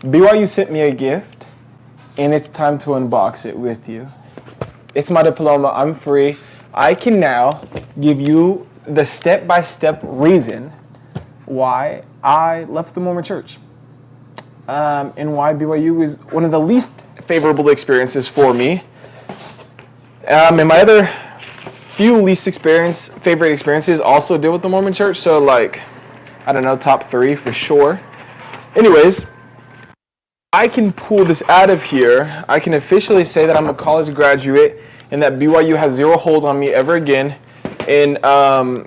BYU sent me a gift, and it's time to unbox it with you. It's my diploma. I'm free. I can now give you the step-by-step reason why I left the Mormon Church, and why BYU is one of the least favorable experiences for me. And my other few favorite experiences also deal with the Mormon Church, so like, I don't know, top 3 for sure. Anyways, I can pull this out of here. I can officially say that I'm a college graduate and that BYU has zero hold on me ever again. And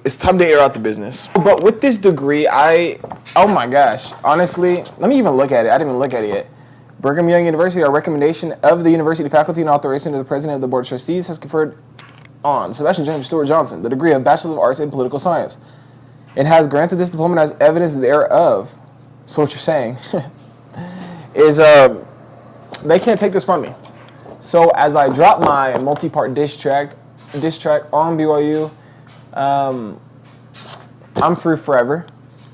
it's time to air out the business. But with this degree, oh my gosh, honestly, let me even look at it. I didn't even look at it yet. Brigham Young University, our recommendation of the university faculty and authorization of the president of the board of trustees, has conferred on Sebastian James Stewart Johnson the degree of Bachelor of Arts in Political Science and has granted this diploma as evidence thereof. So what you're saying is they can't take this from me. So as I drop my multi-part diss track on BYU, I'm free forever.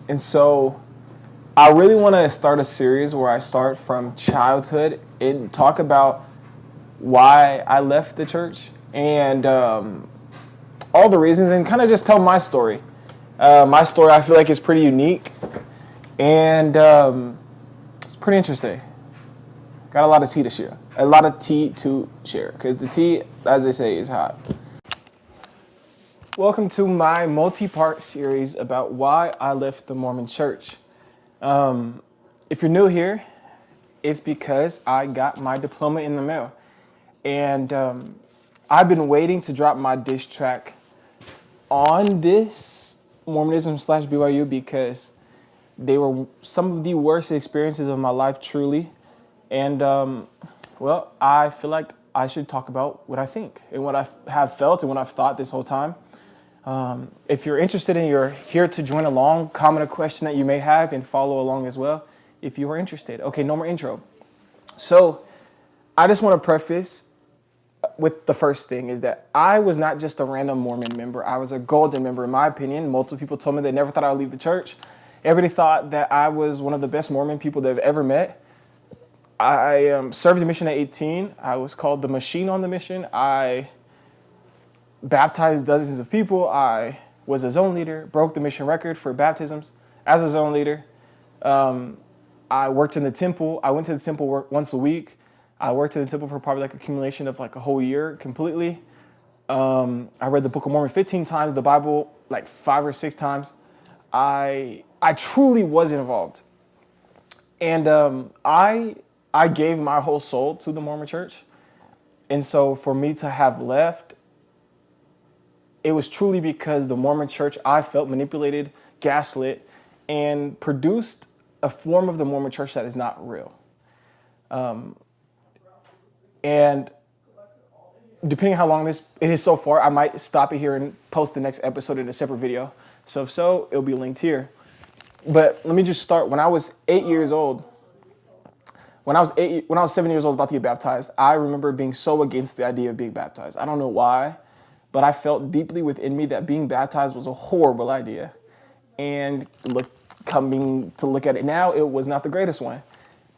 And so I really want to start a series where I start from childhood and talk about why I left the church and all the reasons, and kind of just tell my story. My story, I feel like, is pretty unique, and it's pretty interesting. Got a lot of tea to share. Because the tea, as they say, is hot. Welcome to my multi-part series about why I left the Mormon Church. If you're new here, it's because I got my diploma in the mail. And I've been waiting to drop my diss track on this Mormonism/BYU because they were some of the worst experiences of my life, truly. And, well, I feel like I should talk about what I think and what I have felt and what I've thought this whole time. If you're interested and you're here to join along, comment a question that you may have and follow along as well if you are interested. Okay, no more intro. So I just want to preface with the first thing is that I was not just a random Mormon member. I was a golden member, in my opinion. Multiple people told me they never thought I would leave the church. Everybody thought that I was one of the best Mormon people they've ever met. I served the mission at 18. I was called the machine on the mission. I baptized dozens of people. I was a zone leader, broke the mission record for baptisms as a zone leader. I worked in the temple. I went to the temple once a week. I worked in the temple for probably like accumulation of like a whole year completely. I read the Book of Mormon 15 times, the Bible like 5 or 6 times. I truly was involved. And I gave my whole soul to the Mormon Church. And so for me to have left, it was truly because the Mormon Church, I felt, manipulated, gaslit, and produced a form of the Mormon Church that is not real. And depending on how long this is so far, I might stop it here and post the next episode in a separate video. So if so, it'll be linked here. But let me just start. When I was 8 years old, when I was 7 years old about to get baptized, I remember being so against the idea of being baptized. I don't know why, but I felt deeply within me that being baptized was a horrible idea. And coming to look at it now, it was not the greatest one.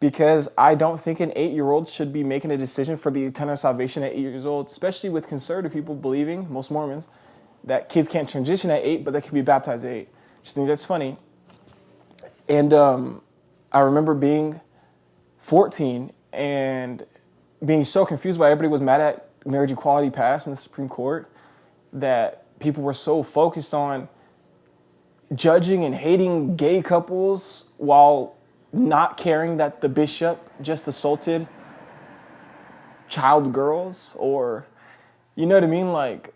Because I don't think an 8-year-old should be making a decision for the eternal salvation at 8 years old, especially with conservative people believing, most Mormons, that kids can't transition at 8, but they can be baptized at 8. Just think that's funny. And I remember being 14 and being so confused by everybody was mad at marriage equality passed in the Supreme Court that people were so focused on judging and hating gay couples while not caring that the bishop just assaulted child girls, or, you know what I mean? Like,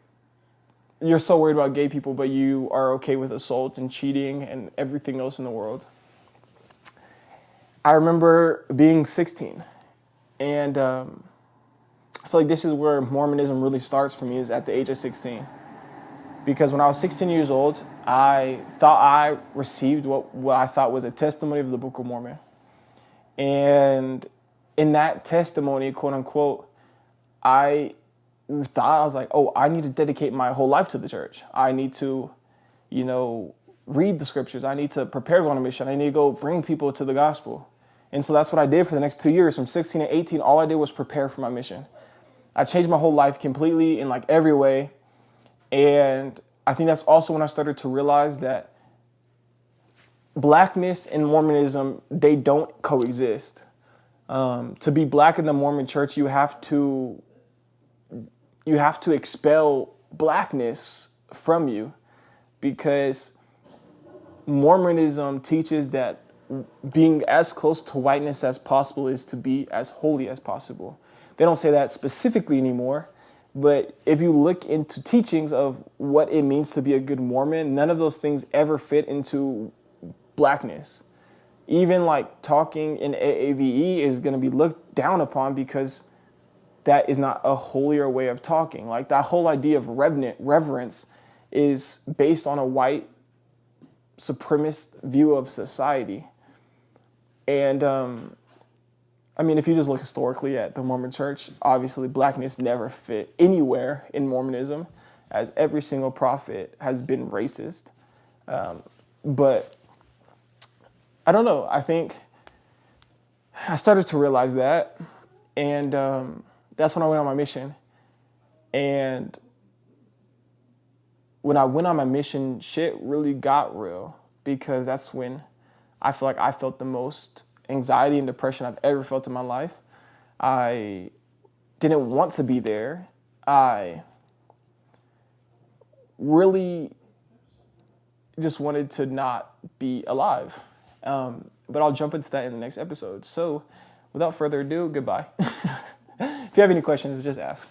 you're so worried about gay people, but you are okay with assault and cheating and everything else in the world. I remember being 16, and I feel like this is where Mormonism really starts for me, is at the age of 16. Because when I was 16 years old, I thought I received what I thought was a testimony of the Book of Mormon. And in that testimony, quote unquote, I was like, oh, I need to dedicate my whole life to the church. I need to, read the scriptures. I need to prepare to go on a mission. I need to go bring people to the gospel. And so that's what I did for the next 2 years. From 16 to 18, all I did was prepare for my mission. I changed my whole life completely in like every way. And I think that's also when I started to realize that blackness and Mormonism, they don't coexist. To be black in the Mormon church, you have to expel blackness from you, because Mormonism teaches that being as close to whiteness as possible is to be as holy as possible. They don't say that specifically anymore, but if you look into teachings of what it means to be a good Mormon, none of those things ever fit into blackness. Even like talking in AAVE is going to be looked down upon, because that is not a holier way of talking. Like, that whole idea of reverence is based on a white supremacist view of society. And I mean, if you just look historically at the Mormon Church, obviously blackness never fit anywhere in Mormonism, as every single prophet has been racist. But I don't know. I think I started to realize that, and that's when I went on my mission. And when I went on my mission, shit really got real, because that's when I feel like I felt the most anxiety and depression I've ever felt in my life. I didn't want to be there. I really just wanted to not be alive. But I'll jump into that in the next episode. So without further ado, goodbye. If you have any questions, just ask.